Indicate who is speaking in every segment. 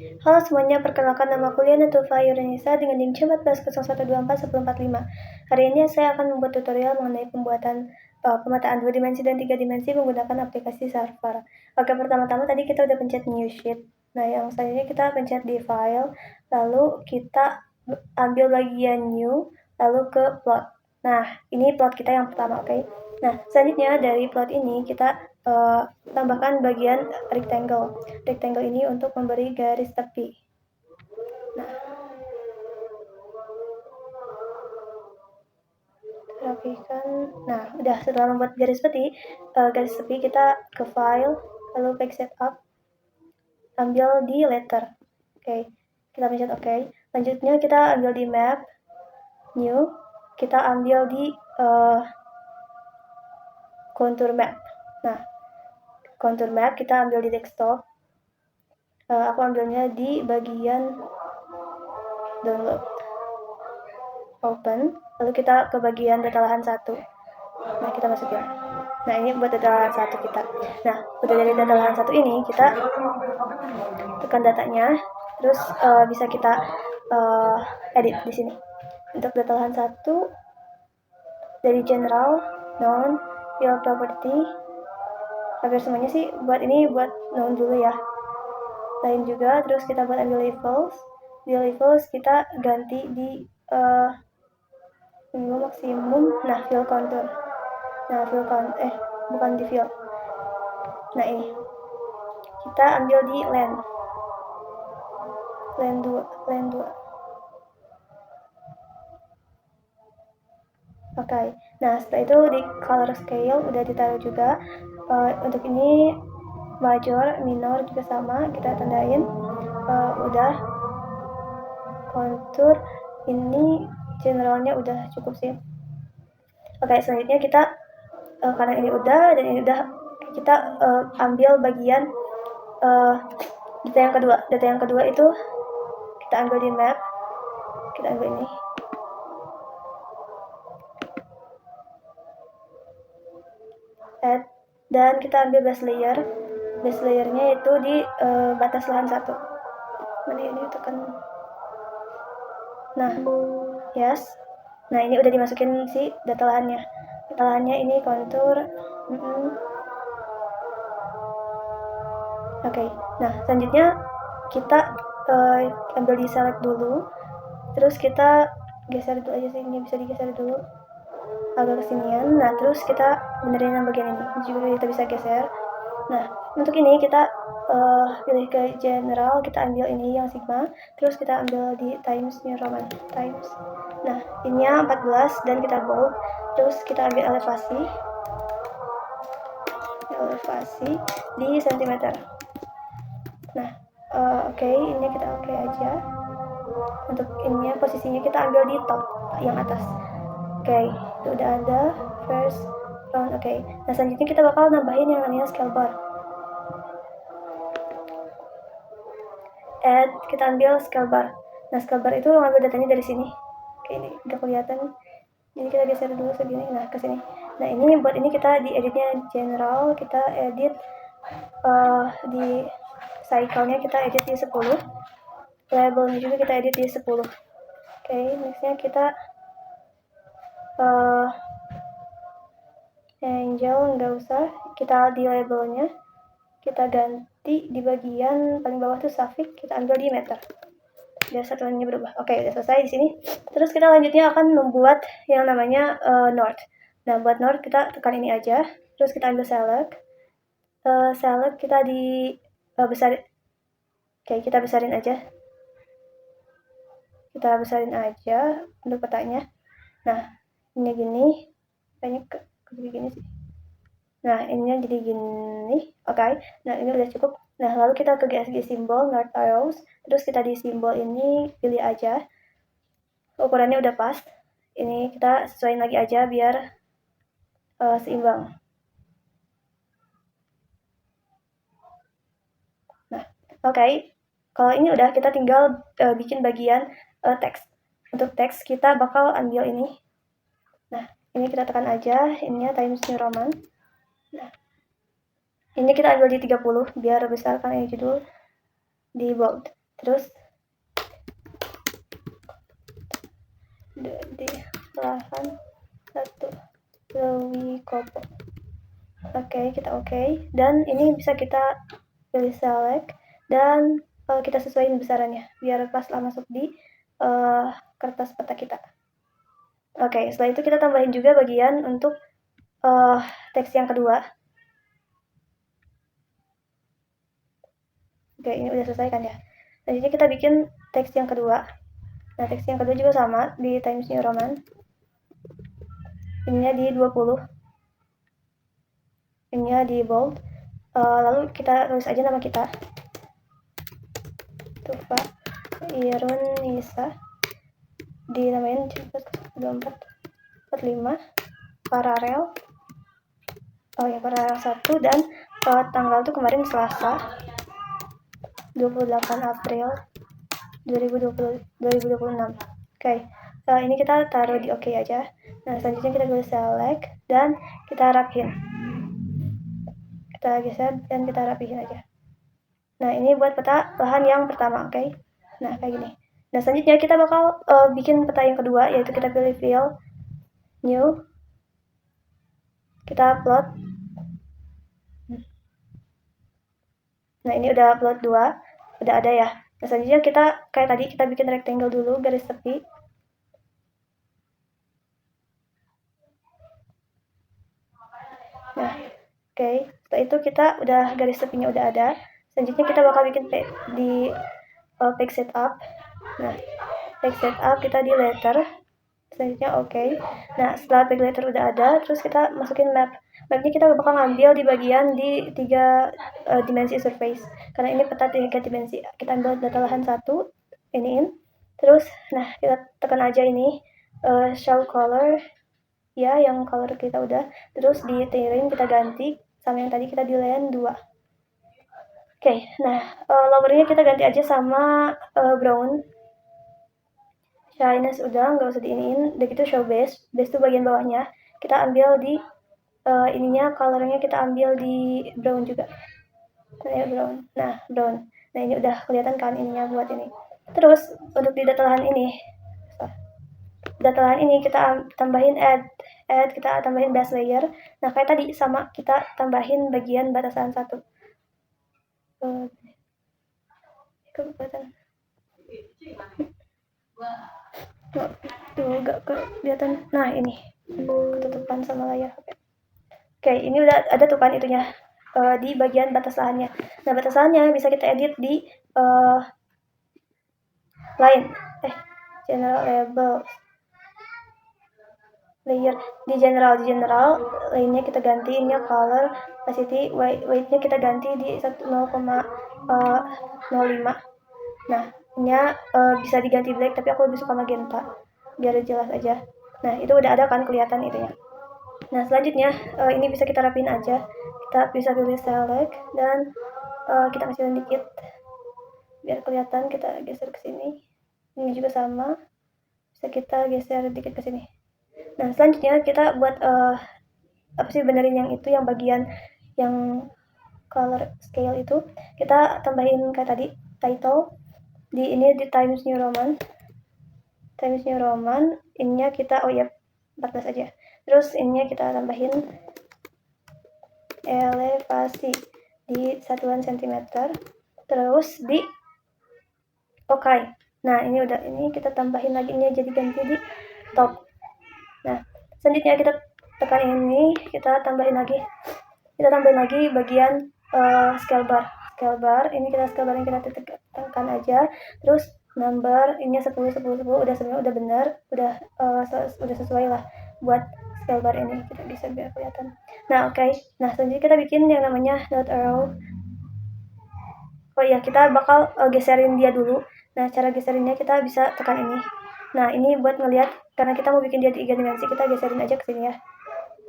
Speaker 1: Halo semuanya, perkenalkan nama aku Liana Tulfa Yurinisa dengan NIM C1401241045. Hari ini saya akan membuat tutorial mengenai pembuatan pemetaan 2 dimensi dan 3 dimensi menggunakan aplikasi server. Oke, pertama-tama tadi kita udah pencet new sheet. Nah, yang selanjutnya kita pencet di file, lalu kita ambil bagian new, lalu ke plot. Nah, ini plot kita yang pertama, oke? Nah, selanjutnya dari plot ini kita tambahkan bagian rectangle. Rectangle ini untuk memberi garis tepi. Nah, rapikan. Nah, udah setelah membuat garis tepi, kita ke file, lalu back setup, ambil di letter. Oke, kita pencet OK. Selanjutnya kita ambil di map, new, kita ambil di contour map. Nah, contour map kita ambil di desktop. Aku ambilnya di bagian download. Open, lalu kita ke bagian data lahan 1. Nah, kita masukin. Nah, ini buat data lahan 1 kita. Nah, udah dari data lahan 1 ini, kita tekan datanya, terus bisa kita edit di sini. Untuk data lahan 1, dari general, non, field property, hampir semuanya sih buat non dulu ya. Lain juga, terus kita buat ambil levels. Di levels kita ganti di minimum maksimum. Nah, fill contour. Nah, fill contour bukan di fill. Nah, ini kita ambil di land 2. Oke. Nah, setelah itu di color scale udah ditaruh juga. Untuk ini major, minor juga sama, kita tandain. Udah kontur ini generalnya udah cukup sih. Oke, selanjutnya kita karena ini udah dan ini udah, kita ambil bagian data yang kedua. Data yang kedua itu kita ambil di map, kita ambil ini. Add, dan kita ambil base layer. Base layernya itu di batas lahan 1. Mana ini tekan. Nah, yes. Nah, ini udah dimasukin si data lahannya. Data lahannya ini kontur. Oke. Nah, selanjutnya kita ambil di select dulu. Terus kita geser dulu aja sih, ini bisa digeser dulu agak kesinian. Nah, terus kita benerin yang bagian ini juga kita bisa geser. Nah, untuk ini kita pilih ke general, kita ambil ini yang sigma, terus kita ambil di times New Roman times. Nah, ininya 14 dan kita bold, terus kita ambil elevasi di cm. Nah, oke, ini kita oke aja. Untuk ininya posisinya kita ambil di top yang atas. Oke, itu udah ada first round. Oke. Nah, selanjutnya kita bakal nambahin yang namanya scale bar. Add, kita ambil scale bar. Nah, scale bar itu ngambil datanya dari sini. Oke, ini udah kelihatan. Jadi kita geser dulu segini. Nah, ke sini. Nah, ini buat ini kita di editnya general, kita edit di cycle-nya kita edit di 10. Labelnya juga kita edit di 10. Oke, nextnya kita angel nggak usah, kita di labelnya kita ganti di bagian paling bawah tuh suffix, kita ambil di meter biar satuannya berubah. Oke, udah selesai di sini. Terus kita lanjutnya akan membuat yang namanya north. Nah, buat north kita tekan ini aja, terus kita ambil select. Select kita di besar. Oke, kita besarin aja. Kita besarin aja untuk petanya. Nah, ini gini, kayaknya begini sih. Nah, ininya jadi gini. Oke. Nah, ini udah cukup. Nah, lalu kita ke GSG simbol north arrows, terus kita di simbol ini pilih aja. Ukurannya udah pas. Ini kita sesuaiin lagi aja biar seimbang. Nah, oke. Kalau ini udah, kita tinggal bikin bagian teks. Untuk teks kita bakal ambil ini. Nah, ini kita tekan aja, ininya Times New Roman. Nah, ini kita ambil di 30 biar besar kan ini judul, di bold. terus di lahan 1 lebih kopo. Oke, kita oke. Dan ini bisa kita pilih select dan kita sesuaiin besarannya biar pas lah masuk di kertas peta kita. Oke, setelah itu kita tambahin juga bagian untuk teks yang kedua. Oke, ini udah selesai kan ya. Selanjutnya kita bikin teks yang kedua. Nah, teks yang kedua juga sama di Times New Roman. Ininya di 20. Ininya di bold. Lalu kita tulis aja nama kita. Tufa Irun Nisa. Dinamain 2445 paralel. Oh ya, paralel 1 dan tanggal tuh kemarin Selasa 28 April 2026. Oke, ini kita taruh di oke aja. Nah, selanjutnya kita pilih select dan kita rapihin. Kita geser dan kita rapihin aja. Nah, ini buat peta lahan yang pertama, oke? Nah, kayak gini. Nah, selanjutnya kita bakal bikin peta yang kedua, yaitu kita pilih fill, new, kita upload. Nah, ini udah upload 2, udah ada ya. Nah, selanjutnya kita kayak tadi kita bikin rectangle dulu, garis tepi. Nah, oke. Setelah itu kita udah garis tepinya udah ada. Selanjutnya kita bakal bikin di page setup. Nah, page setup kita di letter. Selanjutnya oke. Nah, setelah page letter udah ada, terus kita masukin map. Mapnya kita bakal ngambil di bagian di 3 dimensi surface. Karena ini peta 3 dimensi. Kita ambil data lahan 1, iniin. Terus, nah kita tekan aja ini show color. Ya, yang color kita udah. Terus di terrain kita ganti sama yang tadi kita di land 2. Oke, nah lowernya kita ganti aja sama brown. Shyness udah, nggak usah diiniin. Udah gitu show base. Base itu bagian bawahnya. Kita ambil di ininya, colornya kita ambil di brown juga. Nah, brown. Nah, brown. Nah, ini udah kelihatan kan ininya buat ini. Terus untuk di data lahan ini, kita tambahin add, kita tambahin base layer. Nah, kayak tadi sama kita tambahin bagian batasan 1. Kebetulan. Tuh gak kelihatan. Nah, ini ketutupan sama layar. Oke, ini udah ada tuh kan itunya di bagian batas lahannya. Nah, batas lahannya bisa kita edit di line, general label, layer di general lainnya kita ganti ini color, opacity, weight-nya kita ganti di 0,05. Nah, ini bisa diganti black, tapi aku lebih suka magenta biar jelas aja. Nah, itu udah ada kan kelihatan itunya. Nah, selanjutnya ini bisa kita rapiin aja. Kita bisa pilih select dan kita kecilin dikit biar kelihatan. Kita geser ke sini. Ini juga sama. Bisa kita geser dikit ke sini. Nah, selanjutnya kita buat apa sih, benerin yang itu, yang bagian yang color scale itu. Kita tambahin kayak tadi title di ini di Times New Roman. Ininya kita 14 aja. Terus ininya kita tambahin elevasi di satuan sentimeter. Terus di oke. Nah, ini udah, ini kita tambahin lagi, ini jadi ganti di top. Nah, selanjutnya kita tekan ini, kita tambahin lagi bagian scale bar. Ini kita scale bar yang kita tekan aja. Terus number ini 10 udah sebenarnya udah benar, udah sesuai lah buat scale bar ini. Kita bisa biar kelihatan. Nah, oke. Nah, selanjutnya kita bikin yang namanya dot arrow. Oh iya, kita bakal geserin dia dulu. Nah, cara geserinnya kita bisa tekan ini. Nah, ini buat ngelihat, karena kita mau bikin dia 3 dimensi, kita geserin aja ke sini ya.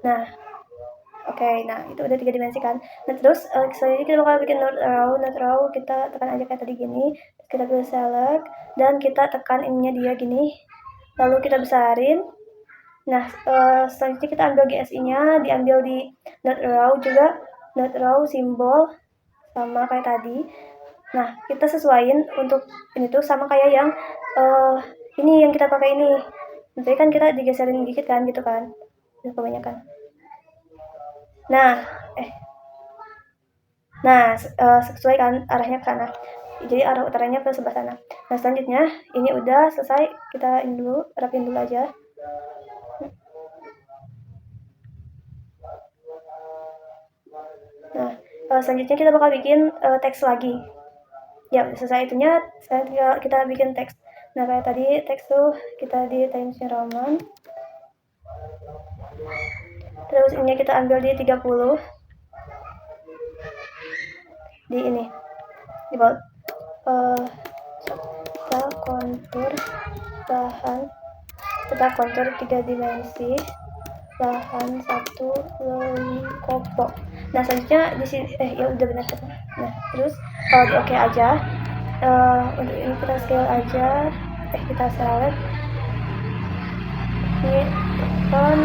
Speaker 1: Nah, oke, nah itu udah 3 dimensi kan. Nah, terus selanjutnya kita bakal bikin not row, kita tekan aja kayak tadi gini. Terus kita pilih select dan kita tekan ininya dia gini. Lalu kita besarin. Nah, selanjutnya kita ambil GSI-nya, diambil di not row juga. Not row simbol sama kayak tadi. Nah, kita sesuaiin untuk ini tuh sama kayak yang ini yang kita pakai ini. Nanti kan kita digeserin dikit kan gitu kan. Udah kebanyakan. Nah, sesuaikan arahnya ke sana. Jadi arah utaranya ke sebelah sana. Nah, selanjutnya ini udah selesai. Kita ini dulu, rapin dulu aja. Nah, selanjutnya kita bakal bikin teks lagi. Ya, selesai itunya, sekarang kita bikin teks. Nah, kayak tadi teks tuh kita di Times New Roman. Terus ini kita ambil di 30. Di ini. Di bawah. Kita kontur bahan. Kita kontur 3 dimensi. Bahan 1 lollipop. Nah, selanjutnya di sini ya udah benar. Nah, terus di oke aja. Untuk ini kita scale aja. Kita select. Ini kan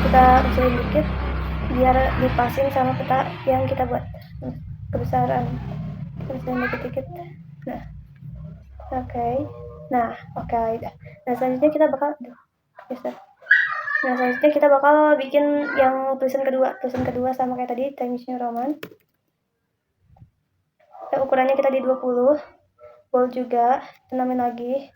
Speaker 1: kita kecilin dikit biar dipasing sama peta yang kita buat. Kebesaran kita kecilin dikit-dikit. Nah, oke. Nah, oke. Nah, selanjutnya kita bakal Nah, selanjutnya kita bakal bikin yang tulisan kedua sama kayak tadi, Times New Roman. Ukurannya kita di 20. Bold juga, tanamin lagi.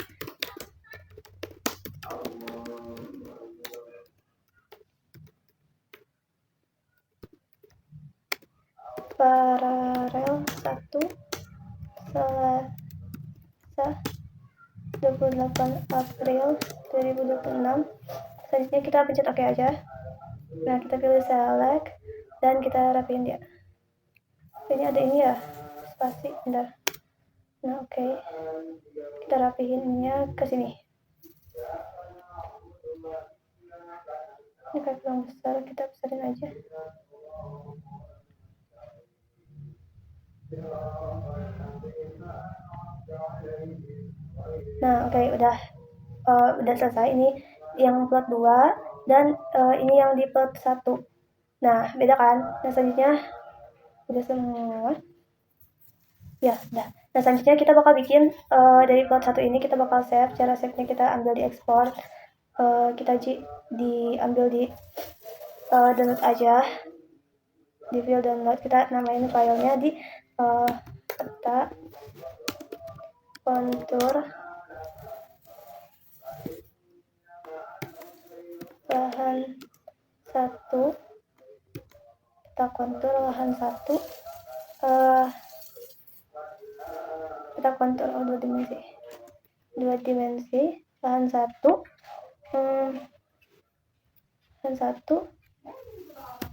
Speaker 1: Paralel 1 Selasa 28 April 2026. Selanjutnya kita pencet oke aja. Nah, kita pilih select dan kita rapiin dia. Ini ada ini ya, spasi, bentar. Nah, oke. Kita rapihin ininya ke sini. Ini kayak kurang besar, kita besarin aja. Nah, oke, udah selesai. Ini yang plot 2 dan ini yang di plot 1. Nah, beda kan? Nah, selanjutnya udah semua. Ya, udah. Nah, selanjutnya kita bakal bikin dari plot 1 ini kita bakal save. Cara save-nya kita ambil di export. Kita diambil di download aja. Di file download kita namain filenya di peta kontur lahan 1. Kita kontur lahan 1. Kita kontur 2 dimensi lahan 1. Lahan 1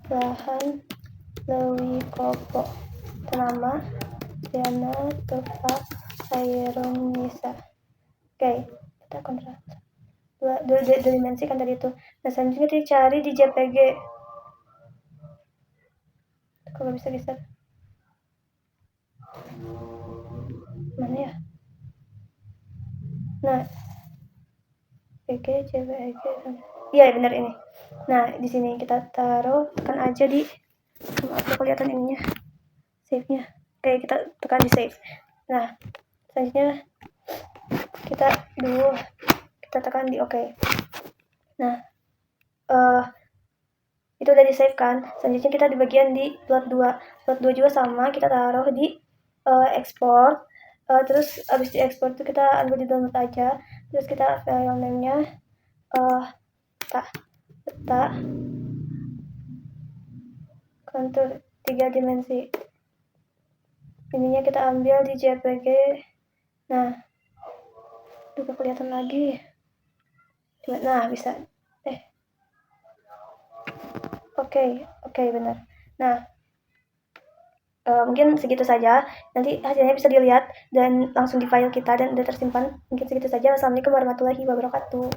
Speaker 1: lahan lollipop. Nama Diana Tufa Aironisa. Oke, kita kontrak 2 dimensi kan tadi itu. Nah, selanjutnya kita cari di JPG. Kalau bisa geser. Mana ya? Nah, JPG. Iya, benar ini. Nah, di sini kita taruh, tekan aja di kelihatan ininya. Save-nya. Oke, kita tekan di save. Nah, selanjutnya kita tekan di oke. Nah, itu udah di save kan. Selanjutnya kita di bagian di plot 2. Plot 2 juga sama, kita taruh di export. Terus abis di export itu kita ambil di download aja. Terus kita file name-nya peta kontur 3 dimensi. Ininya kita ambil di JPG. Nah, udah kelihatan lagi. Nah, bisa. Oke, benar. Nah, mungkin segitu saja. Nanti hasilnya bisa dilihat dan langsung di file kita dan udah tersimpan. Mungkin segitu saja. Wassalamualaikum warahmatullahi wabarakatuh.